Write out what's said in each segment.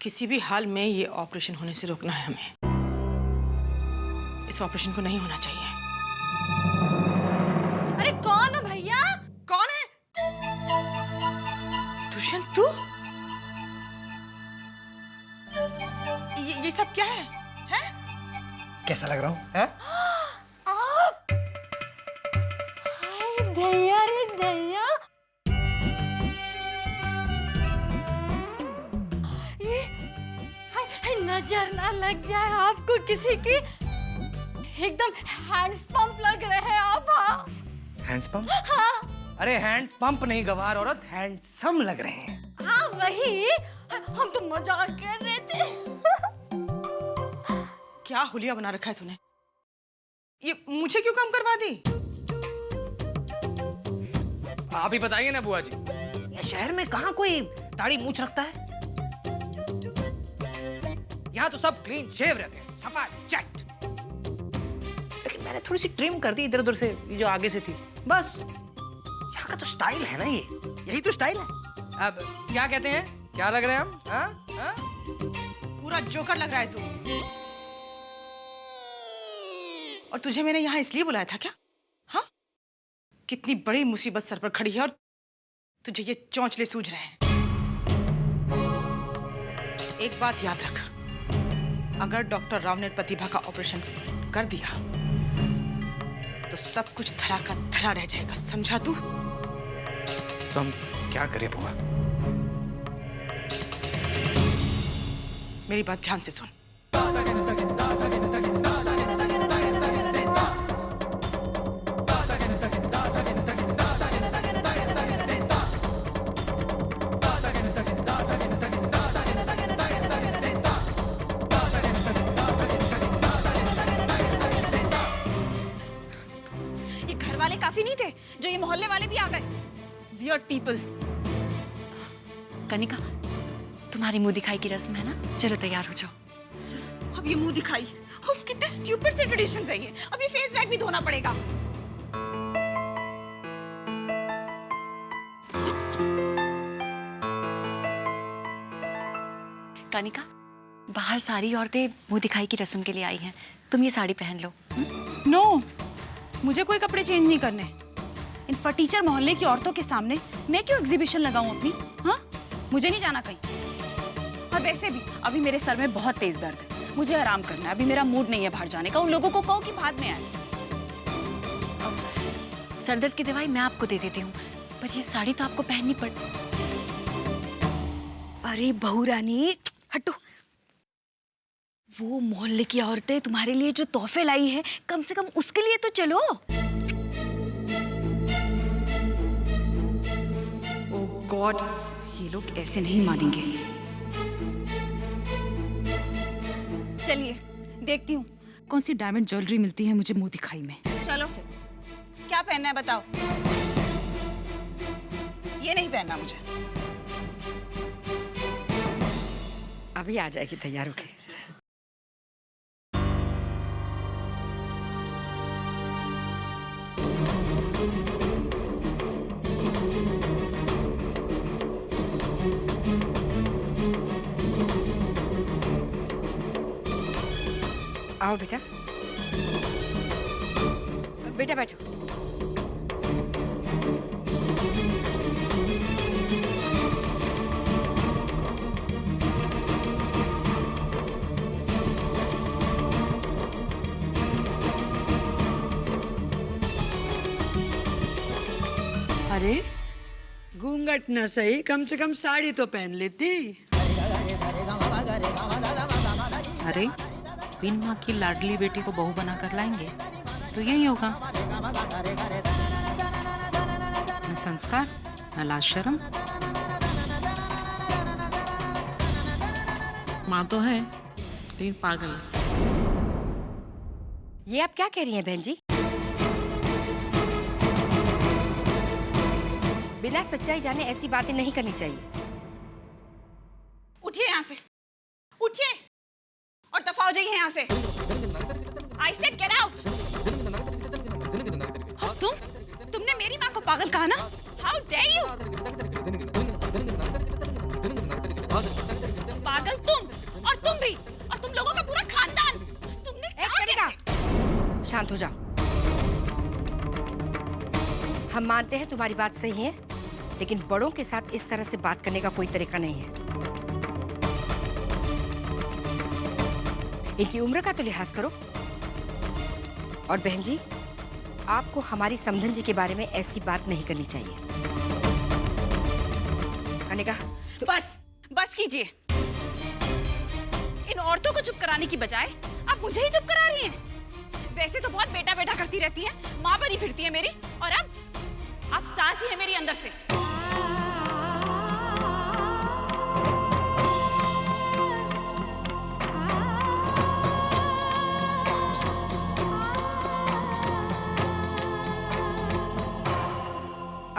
किसी भी हाल में ये ऑपरेशन होने से रोकना है हमें। इस ऑपरेशन को नहीं होना चाहिए। अरे कौन है भैया? कौन है? दुष्यंत, तू? ये सब क्या है? हैं? कैसा लग रहा हूँ? हैं? आप? हाय दया रे दया। ये हाय नजर ना लग जाए आपको किसी की। एकदम हैंड्स पंप लग रहे हैं आप। हाँ। Hands pump? हाँ। अरे हैंड्स पंप नहीं गवार औरत, हैंडसम लग रहे हैं। हाँ वही, हम तो मजाक कर रहे थे। क्या हुलिया बना रखा है तूने? ये मुझे क्यों काम करवा दी? आप ही बताइए ना बुआ जी, ये शहर में कहाँ कोई दाढ़ी मूंछ रखता है? यहाँ तो सब क्लीन शेव रहते हैं, सफा चट। लेकिन मैंने थोड़ी सी ट्रिम कर दी इधर उधर से, ये जो आगे से थी, बस। यहाँ का तो स्टाइल है ना, ये यही तो स्टाइल है। अब क्या कहते हैं, क्या लग रहे हैं हम? हाँ? हाँ? पूरा जोकर लग रहा है तू। और तुझे मैंने यहाँ इसलिए बुलाया था क्या? हाँ? कितनी बड़ी मुसीबत सर पर खड़ी है और तुझे ये चौंचले सूझ रहे हैं। एक बात याद रख, अगर डॉक्टर राव ने प्रतिभा का ऑपरेशन कर दिया तो सब कुछ धरा का धरा रह जाएगा, समझा तू? तो हम क्या करें बुआ? मेरी बात ध्यान से सुन। ये घर वाले काफी नहीं थे, जो ये मोहल्ले वाले भी आ गए। Weird people. कनिका, तुम्हारी मुंह दिखाई की रस्म है ना? चलो तैयार हो जाओ। अब ये मुंह दिखाई, उफ, कितने स्टूपिड से ट्रेडिशंस है ये। अब ये फेस बैग भी धोना पड़ेगा। कनिका, बाहर सारी औरतें मुंह दिखाई की रस्म के लिए आई हैं। तुम ये साड़ी पहन लो। नो, मुझे कोई कपड़े चेंज नहीं करने। इन फटीचर मोहल्ले की औरतों के सामने मैं क्यों एग्जीबिशन लगाऊं अपनी? हाँ, मुझे नहीं जाना कहीं। और वैसे भी अभी मेरे सर में बहुत तेज दर्द है, मुझे आराम करना है। अभी मेरा मूड नहीं है बाहर जाने का। उन लोगों को कहो कि बाद में आए। सरदर्द की दवाई मैं आपको दे देती हूँ, पर ये साड़ी तो आपको पहननी पड़। अरे बहू रानी, हटो। वो मोहल्ले की औरतें तुम्हारे लिए जो तोहफे लाई है, कम से कम उसके लिए तो चलो। ओह गॉड, ये लोग ऐसे नहीं मानेंगे। चलिए देखती हूँ कौन सी डायमंड ज्वेलरी मिलती है मुझे मुंह दिखाई में। चलो, क्या पहनना है बताओ? ये नहीं पहनना मुझे। अभी आ जाएगी तैयार होके। आओ बेटा, बेटा बैठो। अरे घूंघट न सही, कम से कम साड़ी तो पहन लेती। अरे बिन माँ की लाडली बेटी को बहू बना कर लाएंगे तो यही होगा, न संस्कार न लाज शर्म। माँ तो है लेकिन पागल। ये आप क्या कह रही हैं बहन जी? बिना सच्चाई जाने ऐसी बातें नहीं करनी चाहिए। उठिए यहाँ से, उठिए और दफा हो जाइए यहाँ से। I said get out। और तुमने मेरी माँ को पागल कहा ना? How dare you? पागल तुम और तुम भी और तुम लोगों का पूरा खानदान। तुमने कनिका, शांत हो जाओ। हम मानते हैं तुम्हारी बात सही है, लेकिन बड़ों के साथ इस तरह से बात करने का कोई तरीका नहीं है। इनकी उम्र का तो लिहाज करो। और बहन जी, आपको हमारी समधन जी के बारे में ऐसी बात नहीं करनी चाहिए। कनिका, बस कीजिए। इन औरतों को चुप कराने की बजाय आप मुझे ही चुप करा रही हैं। वैसे तो बहुत बेटा बेटा करती रहती है, माँ बनी फिरती है मेरी, और अब सास ही है मेरी अंदर से।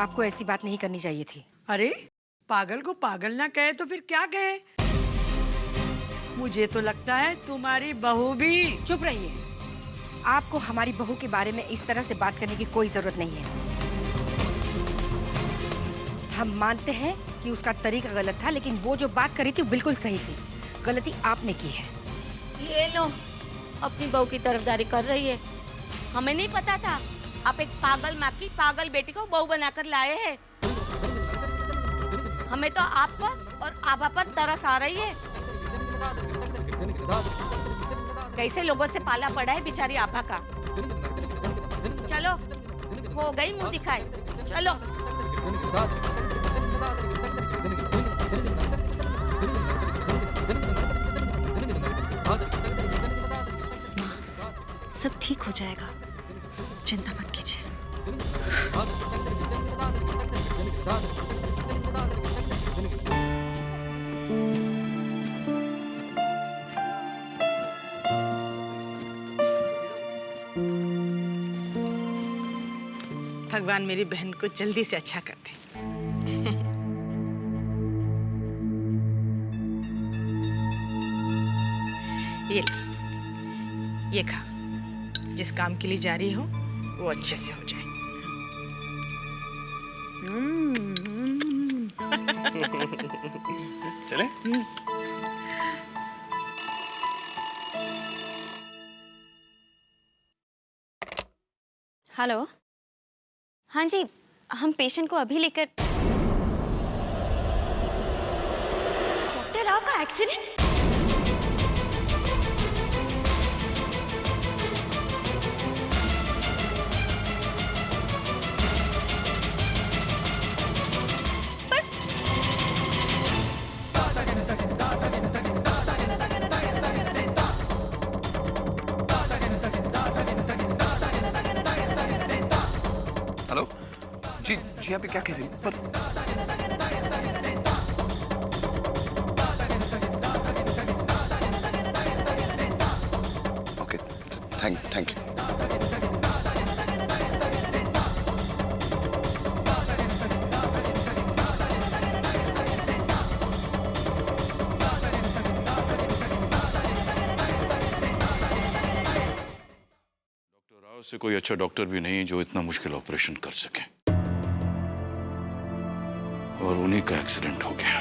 आपको ऐसी बात नहीं करनी चाहिए थी। अरे पागल को पागल ना कहे तो फिर क्या कहे? मुझे तो लगता है तुम्हारी बहू भी। चुप रहिए। आपको हमारी बहू के बारे में इस तरह से बात करने की कोई जरूरत नहीं है। हम मानते हैं कि उसका तरीका गलत था, लेकिन वो जो बात करी थी बिल्कुल सही थी। गलती आपने की है। ये लो, अपनी बहू की तरफदारी कर रही है। हमें नहीं पता था आप एक पागल माँ की पागल बेटी को बहू बनाकर लाए हैं। हमें तो आप पर और आभा पर तरस आ रही है। कैसे लोगों से पाला पड़ा है बेचारी आभा का। चलो, हो गई मुंह दिखाई, चलो। सब ठीक हो जाएगा, चिंता मत कीजिए। भगवान मेरी बहन को जल्दी से अच्छा कर दे। ये खा, जिस काम के लिए जा रही हो वो अच्छे से हो जाए। चले? हेलो, हाँ जी, हम पेशेंट को अभी लेकर। डॉक्टर राव का एक्सीडेंट? हेलो जी, जी आप क्या कह रही हैं? पर ओके, थैंक यू। से कोई अच्छा डॉक्टर भी नहीं जो इतना मुश्किल ऑपरेशन कर सके, और उन्हीं का एक्सीडेंट हो गया।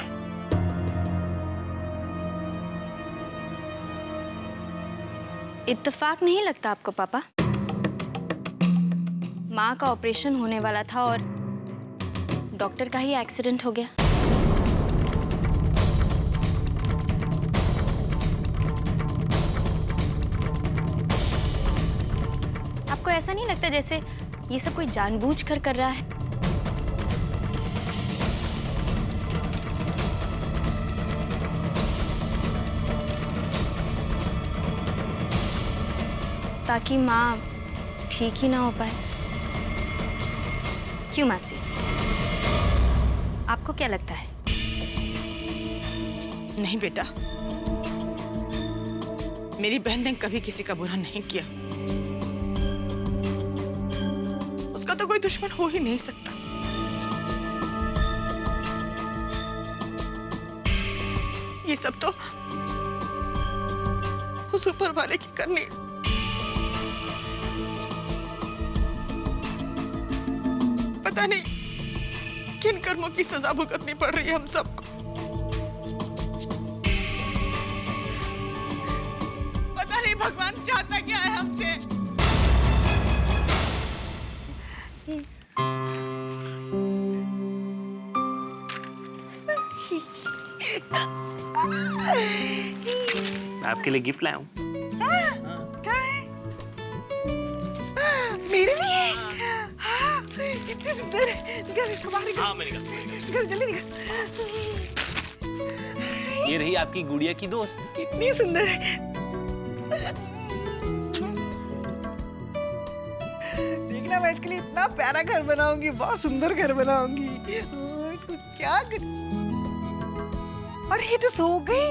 इत्तेफाक नहीं लगता आपको पापा? माँ का ऑपरेशन होने वाला था और डॉक्टर का ही एक्सीडेंट हो गया। आपको ऐसा नहीं लगता जैसे ये सब कोई जानबूझकर कर रहा है? ताकि माँ ठीक ही ना हो पाए। क्यों मासी, आपको क्या लगता है? नहीं बेटा, मेरी बहन ने कभी किसी का बुरा नहीं किया। उसका तो कोई दुश्मन हो ही नहीं सकता। ये सब तो उस ऊपर वाले की करनी। पता नहीं किन कर्मों की सजा भुगतनी पड़ रही है हम सबको। पता नहीं भगवान चाहता क्या है हमसे। मैं आपके लिए गिफ्ट लाया हूँ। क्या है? मेरे लिए? हाँ, कितनी सुंदर है। निकल, कमाल निकल। हाँ, मैं निकल। निकल, जल्दी निकल। ये रही आपकी गुड़िया की दोस्त। कितनी सुंदर है। देखना, मैं इसके लिए इतना प्यारा घर बनाऊंगी, बहुत सुंदर घर बनाऊंगी। क्या और ये तो सो गई।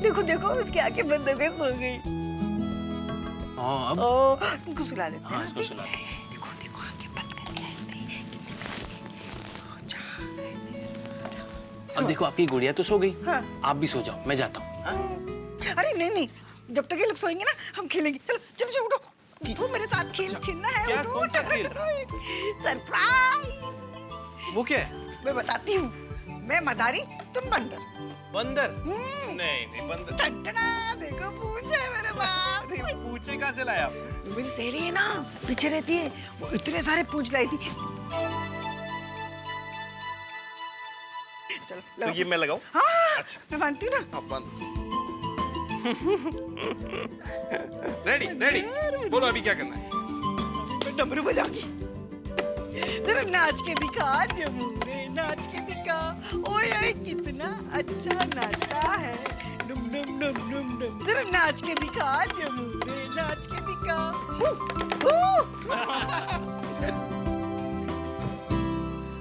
देखो देखो, उसके आंखें बंद हो गई, सो गई। इनको सुला लेते हैं। हाँ, इसको सुला लेते हैं। देखो देखो, आंखें बंद करके सो जा। अब देखो, आपकी गुड़िया तो सो गई। हाँ। आप भी सो जाओ, मैं जाता हूँ। अरे नहीं नहीं, जब तक ये लोग सोएंगे ना, हम खेलेंगे। चलो चलो चलो, उठो उठो, मेरे साथ खेलना है। क्या? उठो, कौन सा खेल? सरप्राइज। वो क्या है? मैं बताती हूँ। मैं मदारी, तुम बंदर। बंदर? नहीं बंदर। टंटना, देखो पूंछ है मेरे पास। पूछे कहाँ से लाया? मेरी सहेली है ना, पीछे रहती है, वो इतने सारे पूंछ लाई थी। चलो तो ये मैं लगाऊं? हाँ, अच्छा। मैं मानती हूँ ना। रेडी रेडी, बोलो अभी क्या करना है? मैं डमरू बजाऊंगी। जरा नाच के दिखा जमूरे, नाच के दिखा। ओए ओए कितना अच्छा नाचता है। डुम डुम डुम डुम डुम। जरा नाच के दिखा जमूरे, नाच के दिखा।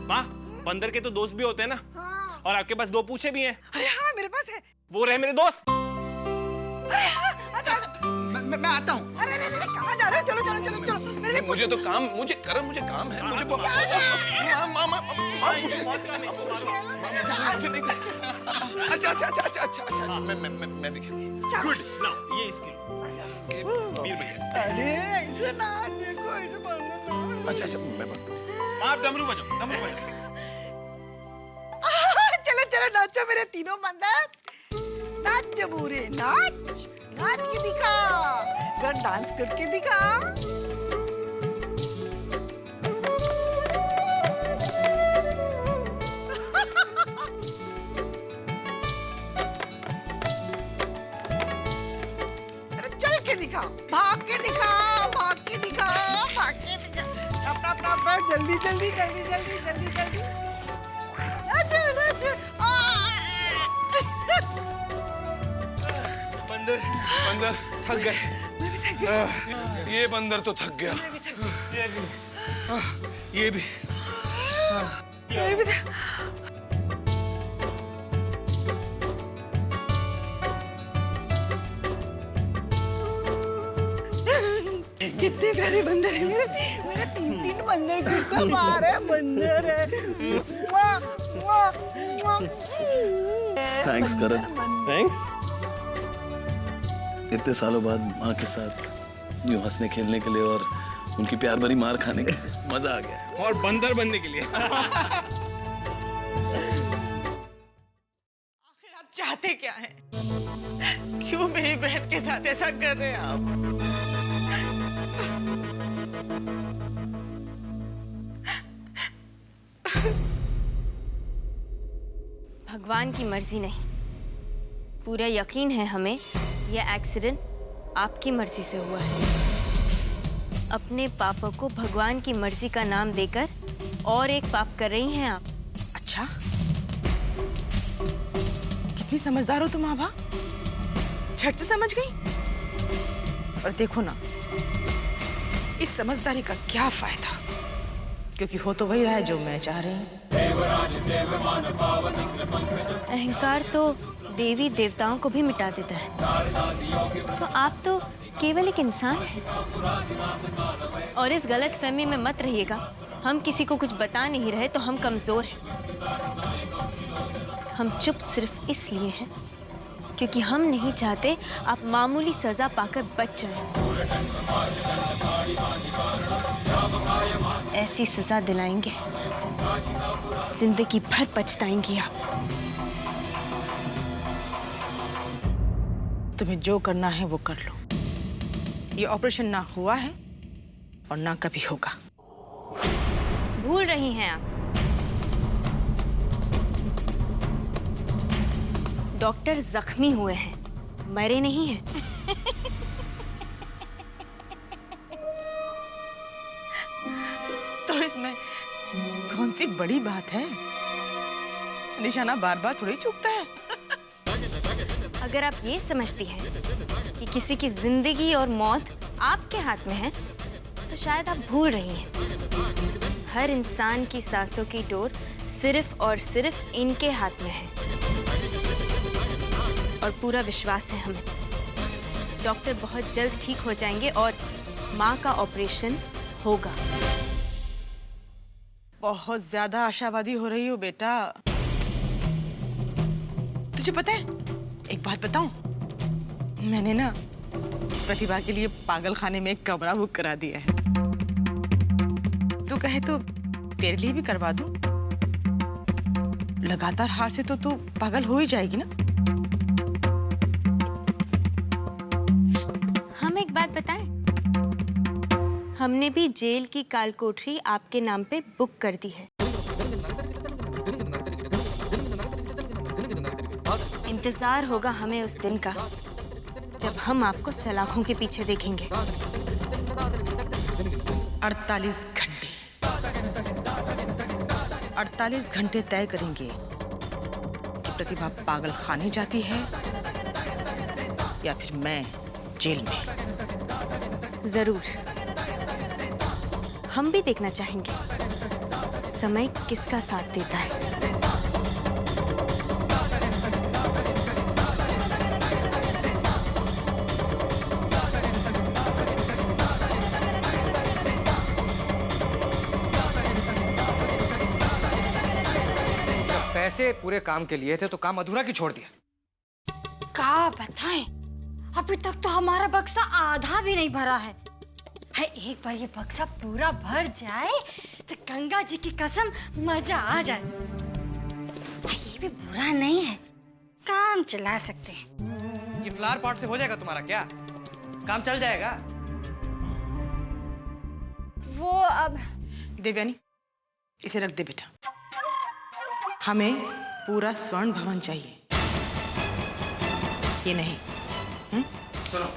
माँ, बंदर के तो दोस्त भी होते हैं ना? हाँ। और आपके पास 2 पूछे भी हैं। अरे हाँ, मेरे पास है। वो रहे मेरे दोस्त। अरे हाँ, आजा आजा। मैं आता हूँ। अरे अरे अरे, कहाँ जा रहे हो? चलो चलो चलो चलो, मेरे लिए मुझे तो काम, मुझे काम है। मुझे अच्छा अच्छा अच्छा अच्छा अच्छा अच्छा, मैं भी खेलूं। गुड, नाउ ये इसके वीर भैया। अरे ऐसे ना देखो, ऐसे बोलना ना। अच्छा अच्छा, मैं आप डमरू बजाओ, डमरू बजाओ। चलो चलो, नाचो मेरे तीनों बंदर। नाच जबूरे, नाच नाच के दिखा। जरा डांस करके दिखा। अरे चल के दिखा, भाग के दिखा, भाग के दिखा, भाग के दिखा। जल्दी जल्दी जल्दी जल्दी जल्दी जल्दी। नाचो नाचो। बंदर थक गए। ये बंदर तो थक गया। ये भी कितने प्यारे बंदर है मेरे। 3 बंदर कितना प्यारा बंदर है। थैंक्स करण। थैंक्स। इतने सालों बाद माँ के साथ यूं हंसने खेलने के लिए और उनकी प्यार भरी मार खाने के लिए मजा आ गया। और बंदर बनने के लिए। आखिर आप चाहते क्या हैं? क्यों मेरी बहन के साथ ऐसा कर रहे हैं आप? भगवान की मर्जी नहीं, पूरा यकीन है हमें यह एक्सीडेंट आपकी मर्जी से हुआ है। अपने पापों को भगवान की मर्जी का नाम देकर और एक पाप कर रही हैं आप। अच्छा, कितनी समझदार हो तुम आभा, झट से समझ गई। और देखो ना, इस समझदारी का क्या फायदा, क्योंकि हो तो वही रहा है जो मैं चाह रही हूँ। अहंकार तो देवी देवताओं को भी मिटा देता है, तो आप तो केवल एक इंसान हैं। और इस गलत फहमी में मत रहिएगा, हम किसी को कुछ बता नहीं रहे तो हम कमजोर हैं। हम चुप सिर्फ इसलिए हैं क्योंकि हम नहीं चाहते आप मामूली सजा पाकर बच जाएं। ऐसी सजा दिलाएंगे, जिंदगी भर पछताएंगी आप। तुम्हें जो करना है वो कर लो। ये ऑपरेशन ना हुआ है और ना कभी होगा। भूल रही हैं आप, डॉक्टर जख्मी हुए हैं, मरे नहीं हैं। तो इसमें कौन सी बड़ी बात है? निशाना बार बार थोड़ी चूकता है। अगर आप ये समझती हैं कि किसी की जिंदगी और मौत आपके हाथ में है, तो शायद आप भूल रही हैं। हर इंसान की सांसों की डोर सिर्फ और सिर्फ इनके हाथ में है। और पूरा विश्वास है हमें, डॉक्टर बहुत जल्द ठीक हो जाएंगे और माँ का ऑपरेशन होगा। बहुत ज्यादा आशावादी हो रही हो बेटा। तुझे पता है, एक बात बताऊं? मैंने ना प्रतिभा के लिए पागल खाने में एक कमरा बुक करा दिया है। तू कहे तो तेरे लिए भी करवा दूं? लगातार हार से तो तू पागल हो ही जाएगी ना। हम एक बात बताएं, हमने भी जेल की काल कोठरी आपके नाम पे बुक कर दी है। इंतजार होगा हमें उस दिन का जब हम आपको सलाखों के पीछे देखेंगे। 48 घंटे तय करेंगे कि प्रतिभा पागल खाने जाती है या फिर मैं जेल में। जरूर, हम भी देखना चाहेंगे समय किसका साथ देता है। पैसे पूरे काम के लिए थे तो काम अधूरा क्यों छोड़ दिया? क्या बताएं, अभी तक तो हमारा बक्सा आधा भी नहीं भरा है। एक बार ये बक्सा पूरा भर जाए तो गंगा जी की कसम मजा आ जाए। ये भी बुरा नहीं है, काम चला सकते हैं। ये फ्लावर पॉट से हो जाएगा तुम्हारा क्या? काम चल जाएगा? वो अब देवयानी, इसे रख दे बेटा। हमें पूरा स्वर्ण भवन चाहिए, ये नहीं। सुनो,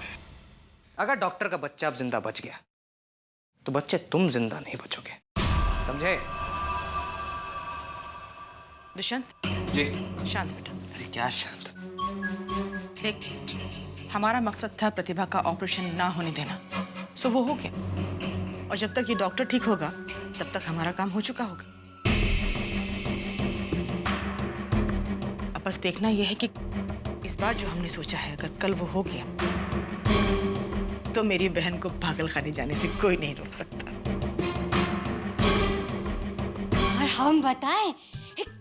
अगर डॉक्टर का बच्चा अब जिंदा बच गया तो बच्चे तुम जिंदा नहीं बचोगे, समझे? दुष्यंत जी। शांत बेटा। अरे क्या शांत? देख, हमारा मकसद था प्रतिभा का ऑपरेशन ना होने देना, सो वो हो गया। और जब तक ये डॉक्टर ठीक होगा तब तक हमारा काम हो चुका होगा। अब बस देखना यह है कि इस बार जो हमने सोचा है, अगर कल वो हो गया तो मेरी बहन को पागल खाने जाने से कोई नहीं रोक सकता। और हम बताएं,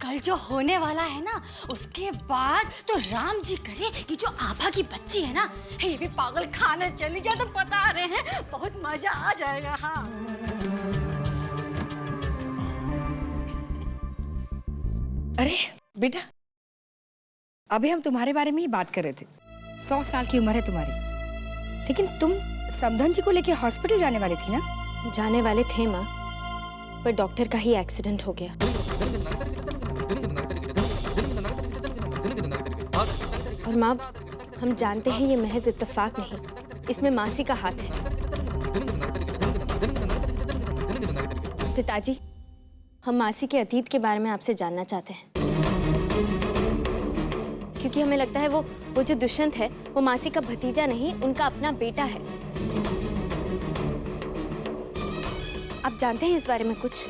कल जो होने वाला है ना, उसके बाद तो राम जी करे कि जो आभा की बच्ची है ना, ये भी पागल खाने चली जाए तो बता रहे हैं बहुत मजा आ जाएगा। हाँ, अरे बेटा, अभी हम तुम्हारे बारे में ही बात कर रहे थे। 100 साल की उम्र है तुम्हारी, लेकिन तुम समधन जी को लेके हॉस्पिटल जाने वाली थी ना? जाने वाले थे माँ, पर डॉक्टर का ही एक्सीडेंट हो गया। और माँ, हम जानते हैं ये महज इत्तेफाक नहीं, इसमें मासी का हाथ है। पिताजी, हम मासी के अतीत के बारे में आपसे जानना चाहते हैं, क्योंकि हमें लगता है वो जो दुष्यंत है वो मासी का भतीजा नहीं, उनका अपना बेटा है। आप जानते हैं इस बारे में कुछ?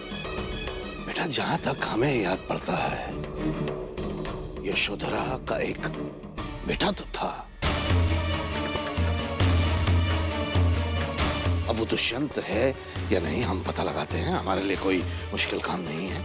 बेटा, जहां तक हमें याद पड़ता है, यशोधरा का एक बेटा तो था। अब वो दुष्यंत है या नहीं हम पता लगाते हैं, हमारे लिए कोई मुश्किल काम नहीं है।